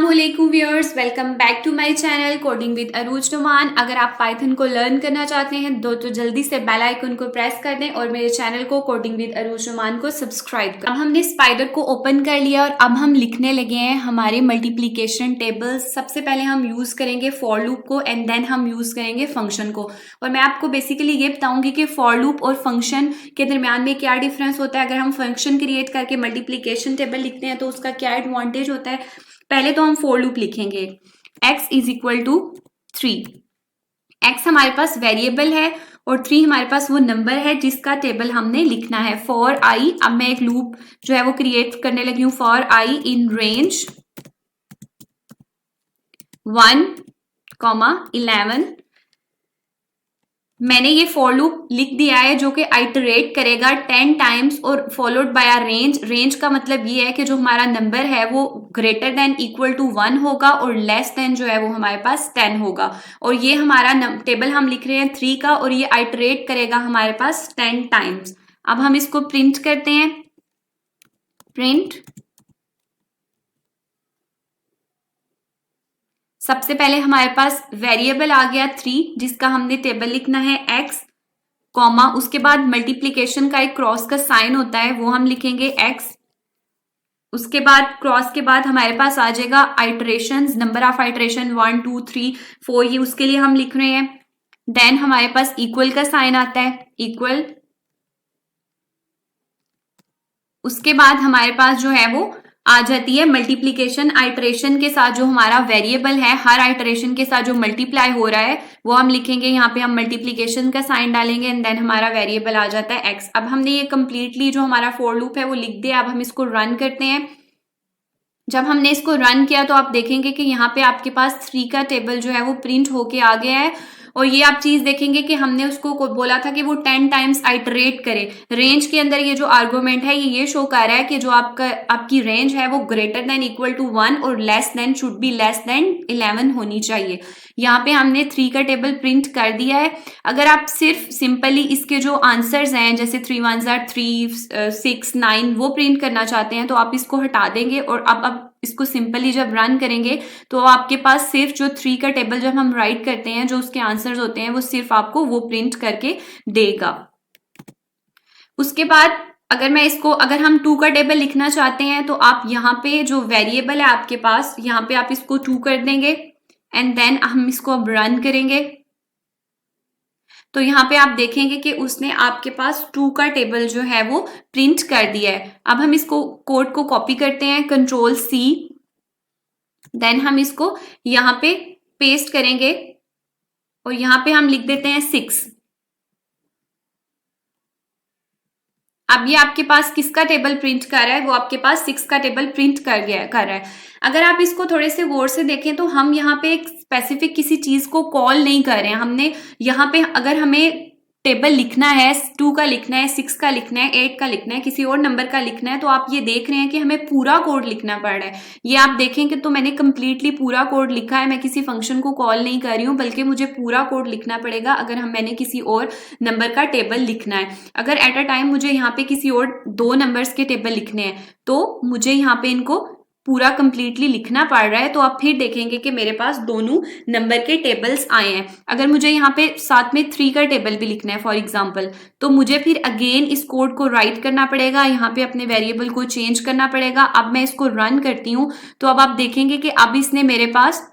अस्सलामुअलैकुम viewers, welcome back to my channel coding with Arooj Numan. अगर आप पाइथन को लर्न करना चाहते हैं तो जल्दी से बेल आइकन को प्रेस कर दें और मेरे चैनल को कोडिंग विद अरूज नुमान को सब्सक्राइब करें। अब हमने स्पाइडर को ओपन कर लिया और अब हम लिखने लगे हैं हमारे मल्टीप्लीकेशन टेबल्स। सबसे पहले हम यूज करेंगे फॉर लूप को एंड देन हम यूज करेंगे फंक्शन को। और मैं आपको बेसिकली ये बताऊंगी कि फॉर लूप और फंक्शन के दरमियान में क्या डिफरेंस होता है। अगर हम फंक्शन क्रिएट करके मल्टीप्लीकेशन टेबल लिखते हैं तो उसका क्या एडवांटेज होता है। पहले तो हम फॉर लूप लिखेंगे x is equal to 3। x हमारे पास वेरिएबल है और 3 हमारे पास वो नंबर है जिसका टेबल हमने लिखना है। फॉर आई, अब मैं एक लूप जो है वो क्रिएट करने लगी हूं। For I in range 1, 11। मैंने ये फॉर लूप लिख दिया है जो कि आइटरेट करेगा 10 टाइम्स और followed by a range. Range का मतलब ये है कि जो हमारा नंबर है वो ग्रेटर देन इक्वल टू 1 होगा और लेस देन जो है वो हमारे पास 10 होगा। और ये हमारा टेबल हम लिख रहे हैं 3 का और ये आइटरेट करेगा हमारे पास 10 टाइम्स। अब हम इसको प्रिंट करते हैं। प्रिंट, सबसे पहले हमारे पास वेरिएबल आ गया 3 जिसका हमने टेबल लिखना है x, कॉमा, उसके बाद मल्टीप्लीकेशन का एक क्रॉस का साइन होता है वो हम लिखेंगे x। उसके बाद क्रॉस के बाद हमारे पास आ जाएगा आइटरेशंस, नंबर ऑफ आइटरेशन 1, 2, 3, 4, ये उसके लिए हम लिख रहे हैं। देन हमारे पास इक्वल का साइन आता है, इक्वल। उसके बाद हमारे पास जो है वो आ जाती है मल्टीप्लीकेशन। आइटरेशन के साथ जो हमारा वेरिएबल है, हर आइटरेशन के साथ जो मल्टीप्लाई हो रहा है वो हम लिखेंगे। यहाँ पे हम मल्टीप्लीकेशन का साइन डालेंगे एंड देन हमारा वेरिएबल आ जाता है x। अब हमने ये कंप्लीटली जो हमारा फॉर लूप है वो लिख दिया। अब हम इसको रन करते हैं। जब हमने इसको रन किया तो आप देखेंगे कि यहाँ पे आपके पास 3 का टेबल जो है वो प्रिंट होके आ गया है। और ये आप चीज देखेंगे कि हमने उसको बोला था कि वो 10 टाइम्स आइटरेट करे। रेंज के अंदर ये जो आर्गुमेंट है ये शो कर रहा है कि जो आपकी रेंज है वो ग्रेटर देन इक्वल टू 1 और less than should be less than 11 होनी चाहिए। यहाँ पे हमने 3 का टेबल प्रिंट कर दिया है। अगर आप सिर्फ सिंपली इसके जो आंसर्स हैं जैसे 3 1 3, 6, 9 वो प्रिंट करना चाहते हैं तो आप इसको हटा देंगे और अब इसको सिंपली जब रन करेंगे तो आपके पास सिर्फ जो 3 का टेबल जब हम राइट करते हैं जो उसके आंसर्स होते हैं वो सिर्फ आपको वो प्रिंट करके देगा। उसके बाद अगर हम 2 का टेबल लिखना चाहते हैं तो आप यहाँ पे जो वेरिएबल है आपके पास, यहाँ पे आप इसको 2 कर देंगे एंड देन हम इसको अब रन करेंगे तो यहाँ पे आप देखेंगे कि उसने आपके पास 2 का टेबल जो है वो प्रिंट कर दिया है। अब हम इसको कोड को कॉपी करते हैं, Ctrl+C, देन हम इसको यहाँ पे पेस्ट करेंगे और यहाँ पे हम लिख देते हैं 6। अब ये आपके पास किसका टेबल प्रिंट कर रहा है, वो आपके पास 6 का टेबल प्रिंट कर रहा है। अगर आप इसको थोड़े से गौर से देखें तो हम यहाँ पे एक स्पेसिफिक किसी चीज को कॉल नहीं कर रहे हैं। हमने यहाँ पे अगर हमें टेबल लिखना है, 2 का लिखना है, 6 का लिखना है, 8 का लिखना है, किसी और नंबर का लिखना है तो आप ये देख रहे हैं कि हमें पूरा कोड लिखना पड़ रहा है। ये आप देखेंगे तो मैंने कंप्लीटली पूरा कोड लिखा है। मैं किसी फंक्शन को कॉल नहीं कर रही हूँ बल्कि मुझे पूरा कोड लिखना पड़ेगा अगर मैंने किसी और नंबर का टेबल लिखना है। अगर एट अ टाइम मुझे यहाँ पे किसी और 2 नंबर्स के टेबल लिखने हैं तो मुझे यहाँ पे इनको पूरा कंप्लीटली लिखना पड़ रहा है। तो आप फिर देखेंगे कि मेरे पास दोनों नंबर के टेबल्स आए हैं। अगर मुझे यहाँ पे साथ में 3 का टेबल भी लिखना है फॉर एग्जांपल तो मुझे फिर अगेन इस कोड को राइट करना पड़ेगा, यहाँ पे अपने वेरिएबल को चेंज करना पड़ेगा। अब मैं इसको रन करती हूँ तो अब आप देखेंगे कि अब इसने मेरे पास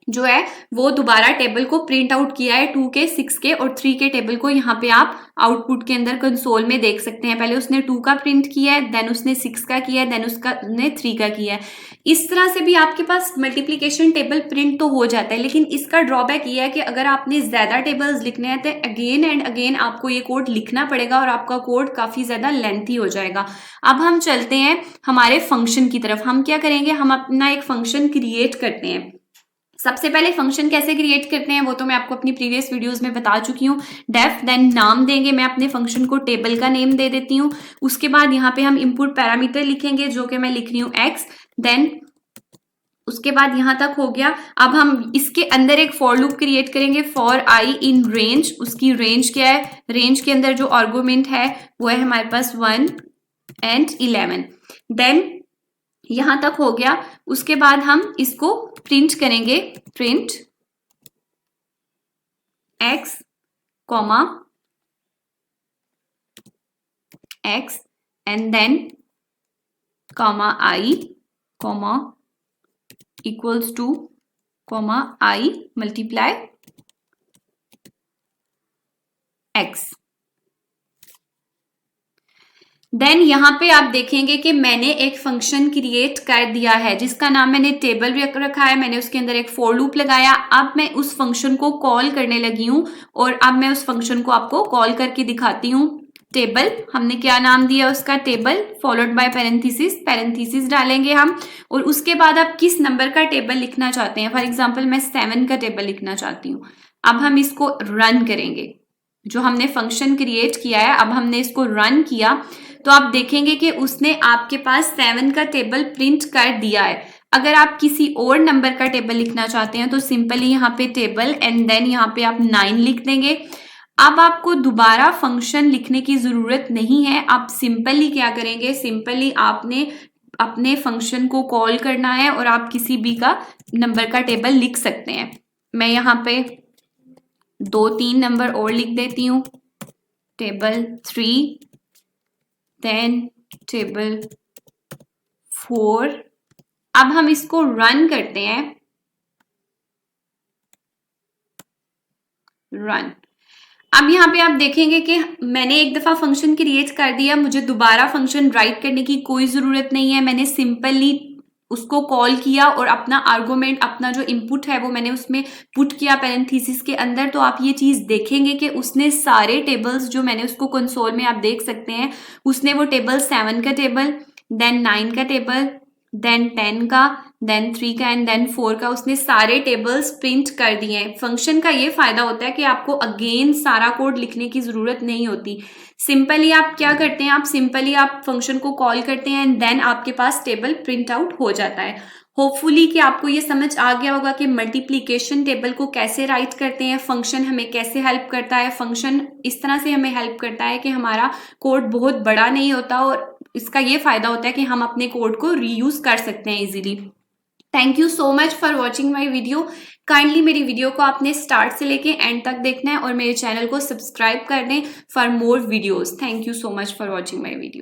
जो है वो दोबारा टेबल को प्रिंट आउट किया है 2 के, 6 के और 3 के टेबल को। यहाँ पे आप आउटपुट के अंदर कंसोल में देख सकते हैं। पहले उसने 2 का प्रिंट किया है, देन उसने 6 का किया है, देन उसने 3 का किया है। इस तरह से भी आपके पास मल्टीप्लीकेशन टेबल प्रिंट तो हो जाता है, लेकिन इसका ड्रॉबैक ये है कि अगर आपने ज्यादा टेबल्स लिखने हैं तो अगेन एंड अगेन आपको ये कोड लिखना पड़ेगा और आपका कोड काफी ज्यादा लेंथी हो जाएगा। अब हम चलते हैं हमारे फंक्शन की तरफ। हम क्या करेंगे, हम अपना एक फंक्शन क्रिएट करते हैं। सबसे पहले फंक्शन कैसे क्रिएट करते हैं वो तो मैं आपको अपनी प्रीवियस वीडियोस में बता चुकी हूँ। डेफ, देन नाम देंगे, मैं अपने फंक्शन को टेबल का नेम दे देती हूँ। उसके बाद यहाँ पे हम इनपुट पैरामीटर लिखेंगे जो कि मैं लिख रही हूँ x। देन उसके बाद यहाँ तक हो गया। अब हम इसके अंदर एक फॉर लूप क्रिएट करेंगे, फॉर आई इन रेंज। उसकी रेंज क्या है, रेंज के अंदर जो आर्गुमेंट है वो है हमारे पास 1 and 11। देन यहां तक हो गया। उसके बाद हम इसको प्रिंट करेंगे, print x comma x and then comma i comma equals to comma i multiply x। Then यहाँ पे आप देखेंगे कि मैंने एक फंक्शन क्रिएट कर दिया है जिसका नाम मैंने टेबल रखा है। मैंने उसके अंदर एक फॉर लूप लगाया। अब मैं उस फंक्शन को कॉल करने लगी हूँ और अब मैं उस फंक्शन को आपको कॉल करके दिखाती हूँ। टेबल, हमने क्या नाम दिया उसका, table, followed by parenthesis, parenthesis डालेंगे हम। और उसके बाद आप किस नंबर का टेबल लिखना चाहते हैं, फॉर एग्जाम्पल मैं 7 का टेबल लिखना चाहती हूँ। अब हम इसको रन करेंगे। जो हमने फंक्शन क्रिएट किया है, अब हमने इसको रन किया तो आप देखेंगे कि उसने आपके पास 7 का टेबल प्रिंट कर दिया है। अगर आप किसी और नंबर का टेबल लिखना चाहते हैं तो सिंपली यहाँ पे टेबल एंड देन यहाँ पे आप 9 लिख देंगे। अब आपको दोबारा फंक्शन लिखने की जरूरत नहीं है। आप सिंपली क्या करेंगे, सिंपली आपने अपने फंक्शन को कॉल करना है और आप किसी भी का नंबर का टेबल लिख सकते हैं। मैं यहाँ पे 2-3 नंबर और लिख देती हूँ, टेबल 3, देन टेबल 4। अब हम इसको रन करते हैं, रन। अब यहाँ पे आप देखेंगे कि मैंने एक दफा फंक्शन क्रिएट कर दिया, मुझे दोबारा फंक्शन राइट करने की कोई जरूरत नहीं है। मैंने सिंपली उसको कॉल किया और अपना आर्गुमेंट, अपना जो इनपुट है वो मैंने उसमें पुट किया पैरेंथेसिस के अंदर। तो आप ये चीज देखेंगे कि उसने सारे टेबल्स जो मैंने उसको कंसोल में आप देख सकते हैं, उसने वो टेबल 7 का टेबल, देन 9 का टेबल, देन 10 का, देन 3 का एंड देन 4 का, उसने सारे टेबल्स प्रिंट कर दिए हैं। फंक्शन का ये फायदा होता है कि आपको अगेन सारा कोड लिखने की जरूरत नहीं होती। सिंपली आप क्या करते हैं, आप सिंपली आप फंक्शन को कॉल करते हैं एंड देन आपके पास टेबल प्रिंट आउट हो जाता है। होपफुली कि आपको ये समझ आ गया होगा कि मल्टीप्लिकेशन टेबल को कैसे राइट करते हैं, फंक्शन हमें कैसे हेल्प करता है। फंक्शन इस तरह से हमें हेल्प करता है कि हमारा कोड बहुत बड़ा नहीं होता और इसका ये फायदा होता है कि हम अपने कोड को रीयूज कर सकते हैं easily. Thank you so much for watching my video. Kindly मेरी वीडियो को आपने स्टार्ट से लेके एंड तक देखना है और मेरे चैनल को सब्सक्राइब कर दें for more videos. Thank you so much for watching my video.